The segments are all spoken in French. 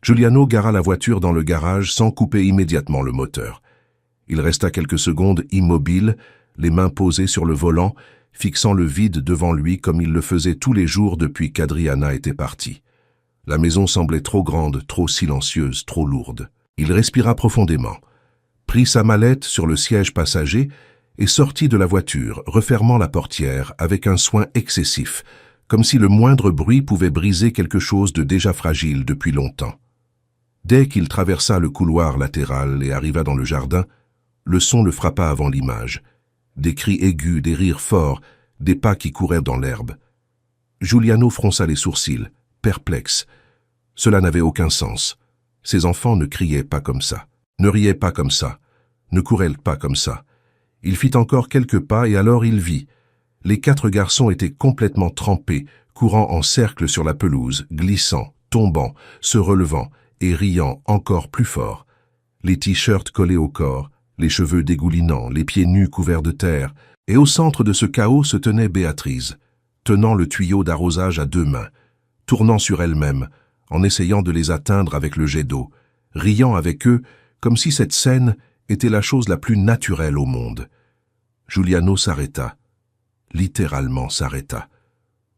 Giuliano gara la voiture dans le garage sans couper immédiatement le moteur. Il resta quelques secondes immobile, les mains posées sur le volant, fixant le vide devant lui comme il le faisait tous les jours depuis qu'Adriana était partie. La maison semblait trop grande, trop silencieuse, trop lourde. Il respira profondément, prit sa mallette sur le siège passager et sortit de la voiture, refermant la portière avec un soin excessif, comme si le moindre bruit pouvait briser quelque chose de déjà fragile depuis longtemps. Dès qu'il traversa le couloir latéral et arriva dans le jardin, le son le frappa avant l'image. Des cris aigus, des rires forts, des pas qui couraient dans l'herbe. Giuliano fronça les sourcils, perplexe. Cela n'avait aucun sens. Ses enfants ne criaient pas comme ça, ne riaient pas comme ça, ne couraient pas comme ça. Il fit encore quelques pas et alors il vit. Les 4 garçons étaient complètement trempés, courant en cercle sur la pelouse, glissant, tombant, se relevant et riant encore plus fort. Les t-shirts collés au corps, les cheveux dégoulinants, les pieds nus couverts de terre, et au centre de ce chaos se tenait Béatrice, tenant le tuyau d'arrosage à 2 mains, tournant sur elle-même, en essayant de les atteindre avec le jet d'eau, riant avec eux comme si cette scène était la chose la plus naturelle au monde. Giuliano s'arrêta, littéralement s'arrêta.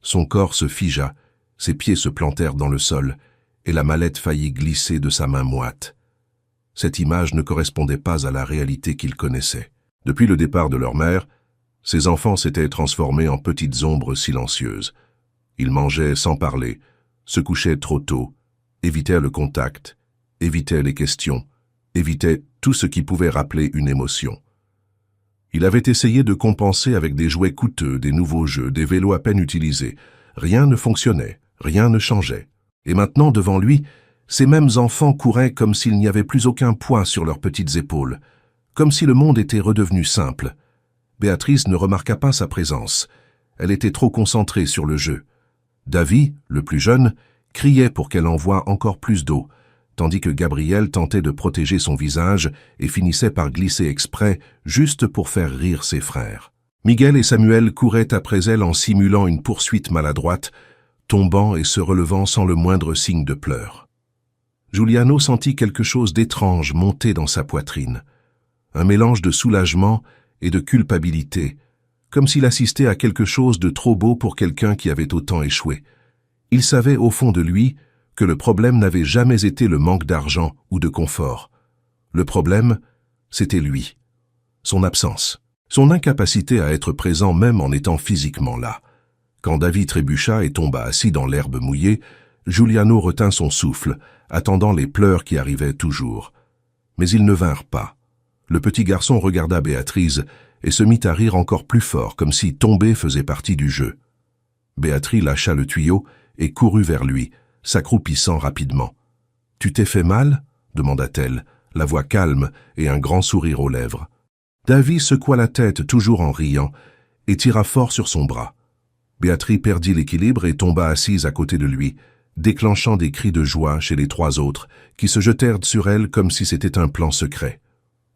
Son corps se figea, ses pieds se plantèrent dans le sol, et la mallette faillit glisser de sa main moite. Cette image ne correspondait pas à la réalité qu'il connaissait. Depuis le départ de leur mère, ses enfants s'étaient transformés en petites ombres silencieuses. Ils mangeaient sans parler, se couchaient trop tôt, évitaient le contact, évitaient les questions, évitaient tout ce qui pouvait rappeler une émotion. Il avait essayé de compenser avec des jouets coûteux, des nouveaux jeux, des vélos à peine utilisés. Rien ne fonctionnait, rien ne changeait. Et maintenant, devant lui, ces mêmes enfants couraient comme s'il n'y avait plus aucun poids sur leurs petites épaules, comme si le monde était redevenu simple. Béatrice ne remarqua pas sa présence. Elle était trop concentrée sur le jeu. Davy, le plus jeune, criait pour qu'elle envoie encore plus d'eau, tandis que Gabriel tentait de protéger son visage et finissait par glisser exprès, juste pour faire rire ses frères. Miguel et Samuel couraient après elle en simulant une poursuite maladroite, tombant et se relevant sans le moindre signe de pleurs. Giuliano sentit quelque chose d'étrange monter dans sa poitrine, un mélange de soulagement et de culpabilité, comme s'il assistait à quelque chose de trop beau pour quelqu'un qui avait autant échoué. Il savait au fond de lui que le problème n'avait jamais été le manque d'argent ou de confort. Le problème, c'était lui, son absence, son incapacité à être présent même en étant physiquement là. Quand Davy trébucha et tomba assis dans l'herbe mouillée, Giuliano retint son souffle, attendant les pleurs qui arrivaient toujours. Mais ils ne vinrent pas. Le petit garçon regarda Béatrice et se mit à rire encore plus fort, comme si tomber faisait partie du jeu. Béatrice lâcha le tuyau et courut vers lui, s'accroupissant rapidement. « Tu t'es fait mal ?» demanda-t-elle, la voix calme et un grand sourire aux lèvres. Davy secoua la tête toujours en riant et tira fort sur son bras. Béatrice perdit l'équilibre et tomba assise à côté de lui, déclenchant des cris de joie chez les 3 autres, qui se jetèrent sur elle comme si c'était un plan secret.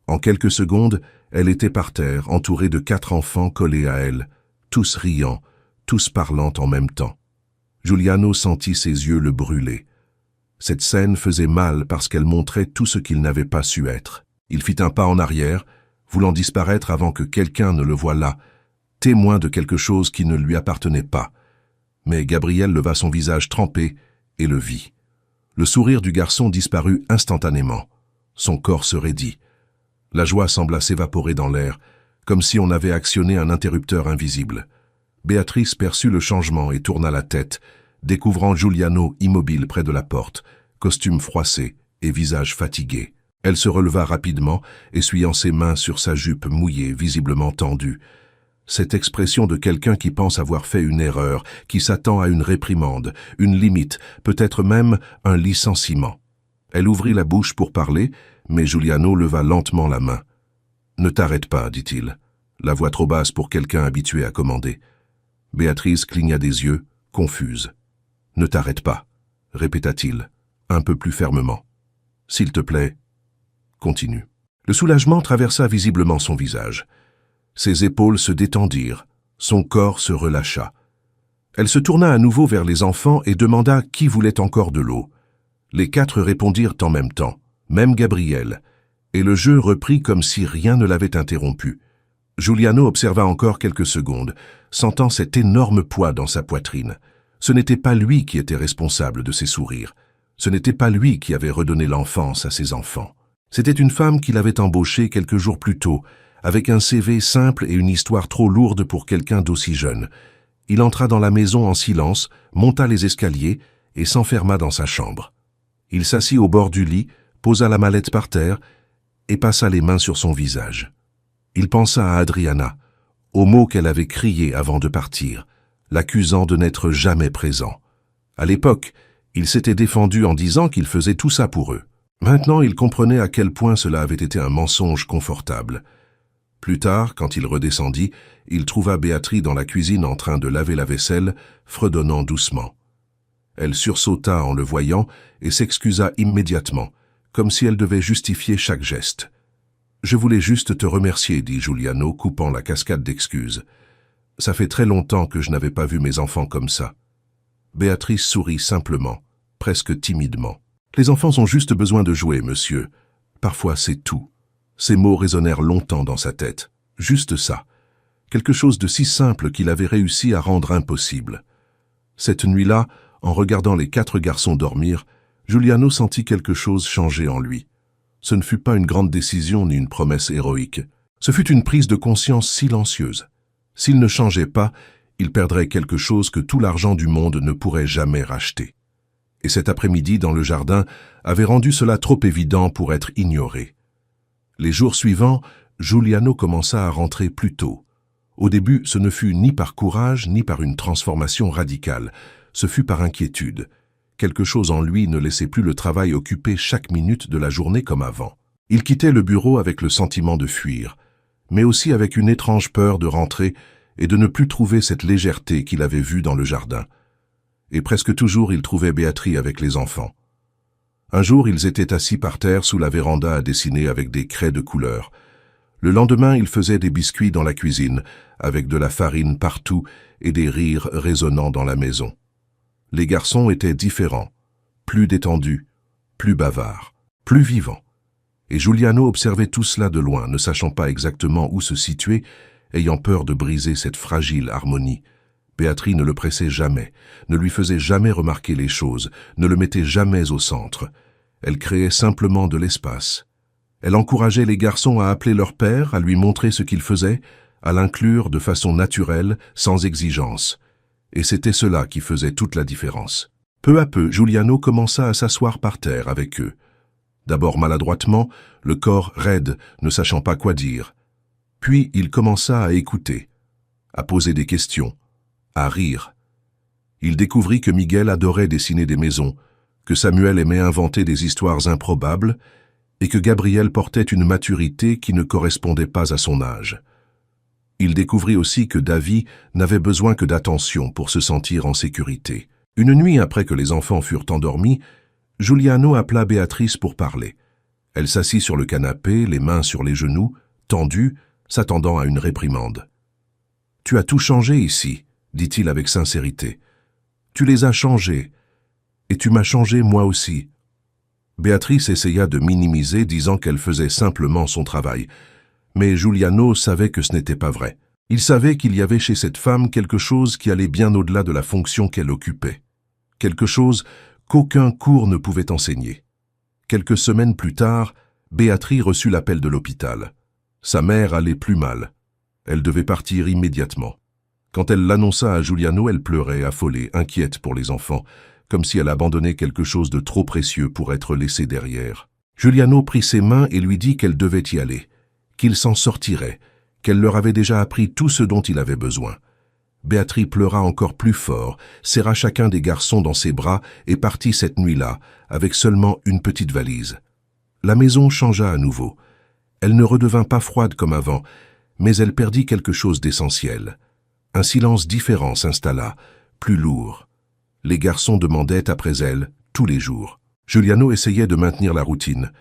En quelques secondes, elle était par terre, entourée de 4 enfants collés à elle, tous riant, tous parlant en même temps. Giuliano sentit ses yeux le brûler. Cette scène faisait mal parce qu'elle montrait tout ce qu'il n'avait pas su être. Il fit un pas en arrière, voulant disparaître avant que quelqu'un ne le voie là, témoin de quelque chose qui ne lui appartenait pas. Mais Gabriel leva son visage trempé et le vit. Le sourire du garçon disparut instantanément. Son corps se raidit. La joie sembla s'évaporer dans l'air, comme si on avait actionné un interrupteur invisible. Béatrice perçut le changement et tourna la tête, découvrant Giuliano immobile près de la porte, costume froissé et visage fatigué. Elle se releva rapidement, essuyant ses mains sur sa jupe mouillée, visiblement tendue. Cette expression de quelqu'un qui pense avoir fait une erreur, qui s'attend à une réprimande, une limite, peut-être même un licenciement. Elle ouvrit la bouche pour parler, mais Giuliano leva lentement la main. « Ne t'arrête pas, dit-il, la voix trop basse pour quelqu'un habitué à commander. Béatrice cligna des yeux, confuse. « Ne t'arrête pas, répéta-t-il, un peu plus fermement. S'il te plaît, continue. » Le soulagement traversa visiblement son visage. Ses épaules se détendirent, son corps se relâcha. Elle se tourna à nouveau vers les enfants et demanda qui voulait encore de l'eau. Les 4 répondirent en même temps, même Gabriel, et le jeu reprit comme si rien ne l'avait interrompu. Giuliano observa encore quelques secondes, sentant cet énorme poids dans sa poitrine. Ce n'était pas lui qui était responsable de ses sourires. Ce n'était pas lui qui avait redonné l'enfance à ses enfants. C'était une femme qu'il avait embauchée quelques jours plus tôt, avec un CV simple et une histoire trop lourde pour quelqu'un d'aussi jeune. Il entra dans la maison en silence, monta les escaliers et s'enferma dans sa chambre. Il s'assit au bord du lit, posa la mallette par terre et passa les mains sur son visage. Il pensa à Adriana, aux mots qu'elle avait criés avant de partir, l'accusant de n'être jamais présent. À l'époque, il s'était défendu en disant qu'il faisait tout ça pour eux. Maintenant, il comprenait à quel point cela avait été un mensonge confortable. Plus tard, quand il redescendit, il trouva Béatrice dans la cuisine en train de laver la vaisselle, fredonnant doucement. Elle sursauta en le voyant et s'excusa immédiatement, comme si elle devait justifier chaque geste. « Je voulais juste te remercier, dit Giuliano, coupant la cascade d'excuses. Ça fait très longtemps que je n'avais pas vu mes enfants comme ça. » Béatrice sourit simplement, presque timidement. « Les enfants ont juste besoin de jouer, monsieur. Parfois, c'est tout. » Ces mots résonnèrent longtemps dans sa tête. Juste ça. Quelque chose de si simple qu'il avait réussi à rendre impossible. Cette nuit-là, en regardant les 4 garçons dormir, Giuliano sentit quelque chose changer en lui. Ce ne fut pas une grande décision ni une promesse héroïque. Ce fut une prise de conscience silencieuse. S'il ne changeait pas, il perdrait quelque chose que tout l'argent du monde ne pourrait jamais racheter. Et cet après-midi, dans le jardin, avait rendu cela trop évident pour être ignoré. Les jours suivants, Giuliano commença à rentrer plus tôt. Au début, ce ne fut ni par courage, ni par une transformation radicale. Ce fut par inquiétude. Quelque chose en lui ne laissait plus le travail occuper chaque minute de la journée comme avant. Il quittait le bureau avec le sentiment de fuir, mais aussi avec une étrange peur de rentrer et de ne plus trouver cette légèreté qu'il avait vue dans le jardin. Et presque toujours, il trouvait Béatrice avec les enfants. Un jour, ils étaient assis par terre sous la véranda à dessiner avec des craies de couleur. Le lendemain, il faisait des biscuits dans la cuisine, avec de la farine partout et des rires résonnant dans la maison. Les garçons étaient différents, plus détendus, plus bavards, plus vivants. Et Giuliano observait tout cela de loin, ne sachant pas exactement où se situer, ayant peur de briser cette fragile harmonie. Béatrice ne le pressait jamais, ne lui faisait jamais remarquer les choses, ne le mettait jamais au centre. Elle créait simplement de l'espace. Elle encourageait les garçons à appeler leur père, à lui montrer ce qu'il faisait, à l'inclure de façon naturelle, sans exigence. Et c'était cela qui faisait toute la différence. Peu à peu, Giuliano commença à s'asseoir par terre avec eux. D'abord maladroitement, le corps raide, ne sachant pas quoi dire. Puis il commença à écouter, à poser des questions, à rire. Il découvrit que Miguel adorait dessiner des maisons, que Samuel aimait inventer des histoires improbables et que Gabriel portait une maturité qui ne correspondait pas à son âge. Il découvrit aussi que David n'avait besoin que d'attention pour se sentir en sécurité. Une nuit après que les enfants furent endormis, Giuliano appela Béatrice pour parler. Elle s'assit sur le canapé, les mains sur les genoux, tendue, s'attendant à une réprimande. « Tu as tout changé ici, » dit-il avec sincérité. « Tu les as changés, et tu m'as changé moi aussi. » Béatrice essaya de minimiser, disant qu'elle faisait simplement son travail. Mais Giuliano savait que ce n'était pas vrai. Il savait qu'il y avait chez cette femme quelque chose qui allait bien au-delà de la fonction qu'elle occupait. Quelque chose qu'aucun cours ne pouvait enseigner. Quelques semaines plus tard, Béatrice reçut l'appel de l'hôpital. Sa mère allait plus mal. Elle devait partir immédiatement. Quand elle l'annonça à Giuliano, elle pleurait, affolée, inquiète pour les enfants, comme si elle abandonnait quelque chose de trop précieux pour être laissée derrière. Giuliano prit ses mains et lui dit qu'elle devait y aller, qu'il s'en sortirait, qu'elle leur avait déjà appris tout ce dont il avait besoin. Béatrice pleura encore plus fort, serra chacun des garçons dans ses bras et partit cette nuit-là, avec seulement une petite valise. La maison changea à nouveau. Elle ne redevint pas froide comme avant, mais elle perdit quelque chose d'essentiel. Un silence différent s'installa, plus lourd. Les garçons demandaient après elle, tous les jours. Giuliano essayait de maintenir la routine,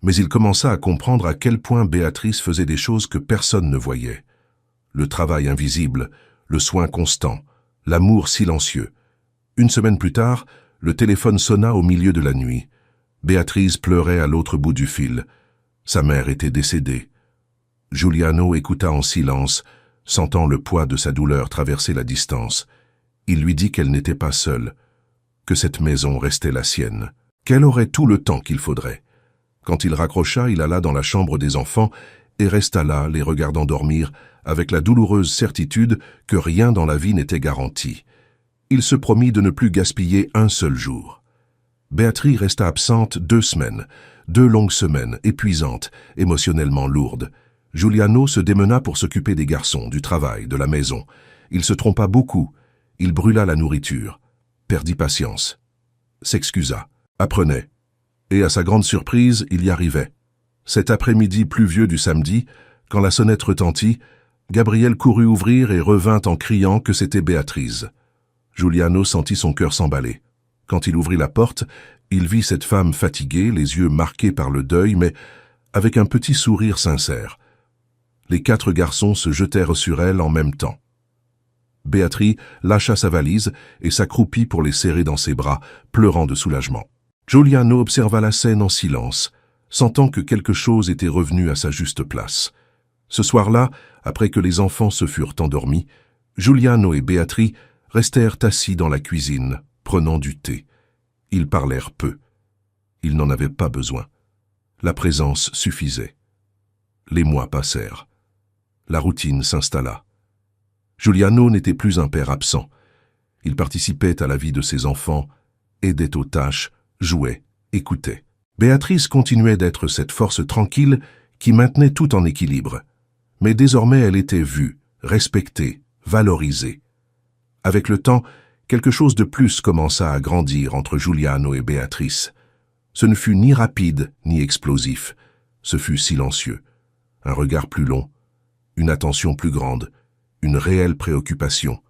mais il commença à comprendre à quel point Béatrice faisait des choses que personne ne voyait. Le travail invisible, le soin constant, l'amour silencieux. Une semaine plus tard, le téléphone sonna au milieu de la nuit. Béatrice pleurait à l'autre bout du fil. Sa mère était décédée. Giuliano écouta en silence, sentant le poids de sa douleur traverser la distance. Il lui dit qu'elle n'était pas seule, que cette maison restait la sienne, qu'elle aurait tout le temps qu'il faudrait. Quand il raccrocha, il alla dans la chambre des enfants et resta là, les regardant dormir, avec la douloureuse certitude que rien dans la vie n'était garanti. Il se promit de ne plus gaspiller un seul jour. Béatrice resta absente 2 semaines, 2 longues semaines, épuisantes, émotionnellement lourdes. Giuliano se démena pour s'occuper des garçons, du travail, de la maison. Il se trompa beaucoup. Il brûla la nourriture, perdit patience, s'excusa, apprenait. Et à sa grande surprise, il y arrivait. Cet après-midi pluvieux du samedi, quand la sonnette retentit, Gabriel courut ouvrir et revint en criant que c'était Béatrice. Giuliano sentit son cœur s'emballer. Quand il ouvrit la porte, il vit cette femme fatiguée, les yeux marqués par le deuil, mais avec un petit sourire sincère. Les 4 garçons se jetèrent sur elle en même temps. Béatrice lâcha sa valise et s'accroupit pour les serrer dans ses bras, pleurant de soulagement. Giuliano observa la scène en silence, sentant que quelque chose était revenu à sa juste place. Ce soir-là, après que les enfants se furent endormis, Giuliano et Béatrice restèrent assis dans la cuisine, prenant du thé. Ils parlèrent peu. Ils n'en avaient pas besoin. La présence suffisait. Les mois passèrent. La routine s'installa. Giuliano n'était plus un père absent. Il participait à la vie de ses enfants, aidait aux tâches, jouait, écoutait. Béatrice continuait d'être cette force tranquille qui maintenait tout en équilibre. Mais désormais elle était vue, respectée, valorisée. Avec le temps, quelque chose de plus commença à grandir entre Giuliano et Béatrice. Ce ne fut ni rapide ni explosif, ce fut silencieux. Un regard plus long, une attention plus grande, une réelle préoccupation.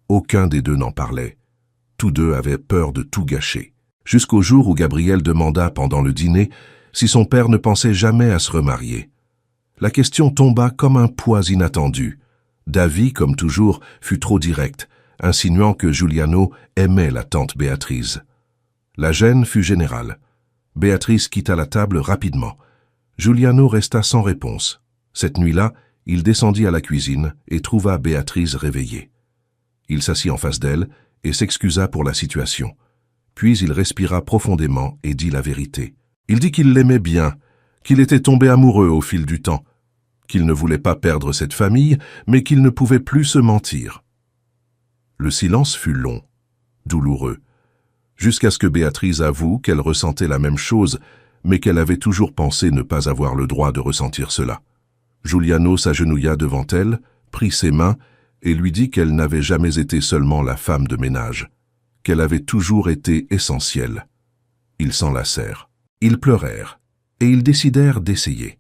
Aucun des deux n'en parlait. Tous deux avaient peur de tout gâcher. Jusqu'au jour où Gabriel demanda pendant le dîner si son père ne pensait jamais à se remarier. La question tomba comme un poids inattendu. Davy, comme toujours, fut trop direct, insinuant que Giuliano aimait la tante Béatrice. La gêne fut générale. Béatrice quitta la table rapidement. Giuliano resta sans réponse. Cette nuit-là, il descendit à la cuisine et trouva Béatrice réveillée. Il s'assit en face d'elle et s'excusa pour la situation. Puis il respira profondément et dit la vérité. Il dit qu'il l'aimait bien, qu'il était tombé amoureux au fil du temps, qu'il ne voulait pas perdre cette famille, mais qu'il ne pouvait plus se mentir. Le silence fut long, douloureux, jusqu'à ce que Béatrice avoue qu'elle ressentait la même chose, mais qu'elle avait toujours pensé ne pas avoir le droit de ressentir cela. Giuliano s'agenouilla devant elle, prit ses mains et lui dit qu'elle n'avait jamais été seulement la femme de ménage, qu'elle avait toujours été essentielle. Ils s'enlacèrent. Ils pleurèrent, et ils décidèrent d'essayer.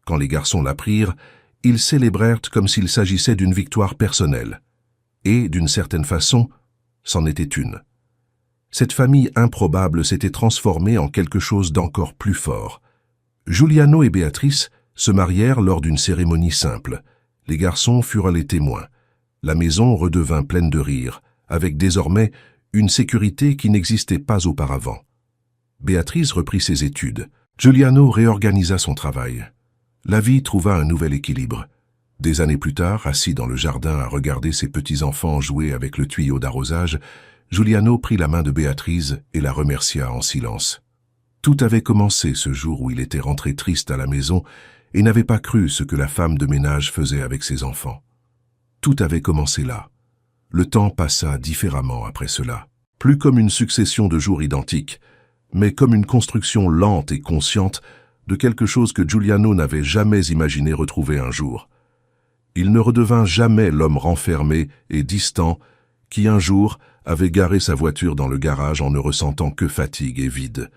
Quand les garçons l'apprirent, ils célébrèrent comme s'il s'agissait d'une victoire personnelle. Et, d'une certaine façon, c'en était une. Cette famille improbable s'était transformée en quelque chose d'encore plus fort. Giuliano et Béatrice se marièrent lors d'une cérémonie simple. Les garçons furent les témoins. La maison redevint pleine de rire, avec désormais une sécurité qui n'existait pas auparavant. Béatrice reprit ses études. Giuliano réorganisa son travail. La vie trouva un nouvel équilibre. Des années plus tard, assis dans le jardin à regarder ses petits-enfants jouer avec le tuyau d'arrosage, Giuliano prit la main de Béatrice et la remercia en silence. Tout avait commencé ce jour où il était rentré triste à la maison et n'avait pas cru ce que la femme de ménage faisait avec ses enfants. Tout avait commencé là. Le temps passa différemment après cela. Plus comme une succession de jours identiques, mais comme une construction lente et consciente de quelque chose que Giuliano n'avait jamais imaginé retrouver un jour. Il ne redevint jamais l'homme renfermé et distant qui, un jour, avait garé sa voiture dans le garage en ne ressentant que fatigue et vide.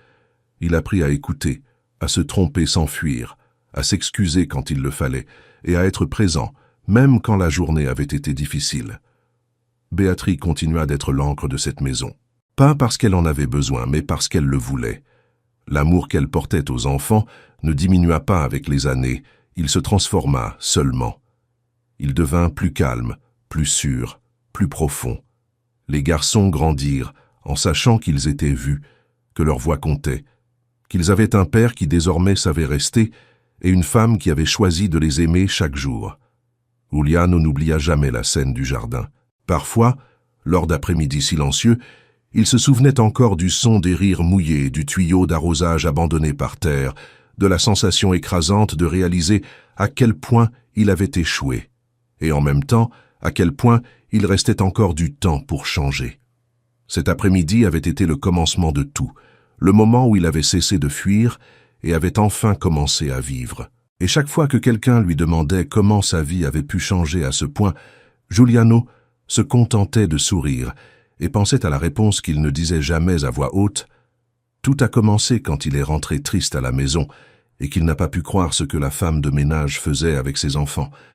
Il apprit à écouter, à se tromper sans fuir, à s'excuser quand il le fallait, et à être présent, même quand la journée avait été difficile. Béatrice continua d'être l'encre de cette maison. Pas parce qu'elle en avait besoin, mais parce qu'elle le voulait. L'amour qu'elle portait aux enfants ne diminua pas avec les années, il se transforma seulement. Il devint plus calme, plus sûr, plus profond. Les garçons grandirent en sachant qu'ils étaient vus, que leur voix comptait, qu'ils avaient un père qui désormais savait rester et une femme qui avait choisi de les aimer chaque jour. Giuliano n'oublia jamais la scène du jardin. Parfois, lors d'après-midi silencieux, il se souvenait encore du son des rires mouillés, du tuyau d'arrosage abandonné par terre, de la sensation écrasante de réaliser à quel point il avait échoué, et en même temps à quel point il restait encore du temps pour changer. Cet après-midi avait été le commencement de tout, le moment où il avait cessé de fuir et avait enfin commencé à vivre. Et chaque fois que quelqu'un lui demandait comment sa vie avait pu changer à ce point, Giuliano se contentait de sourire et pensait à la réponse qu'il ne disait jamais à voix haute. Tout a commencé quand il est rentré triste à la maison et qu'il n'a pas pu croire ce que la femme de ménage faisait avec ses enfants.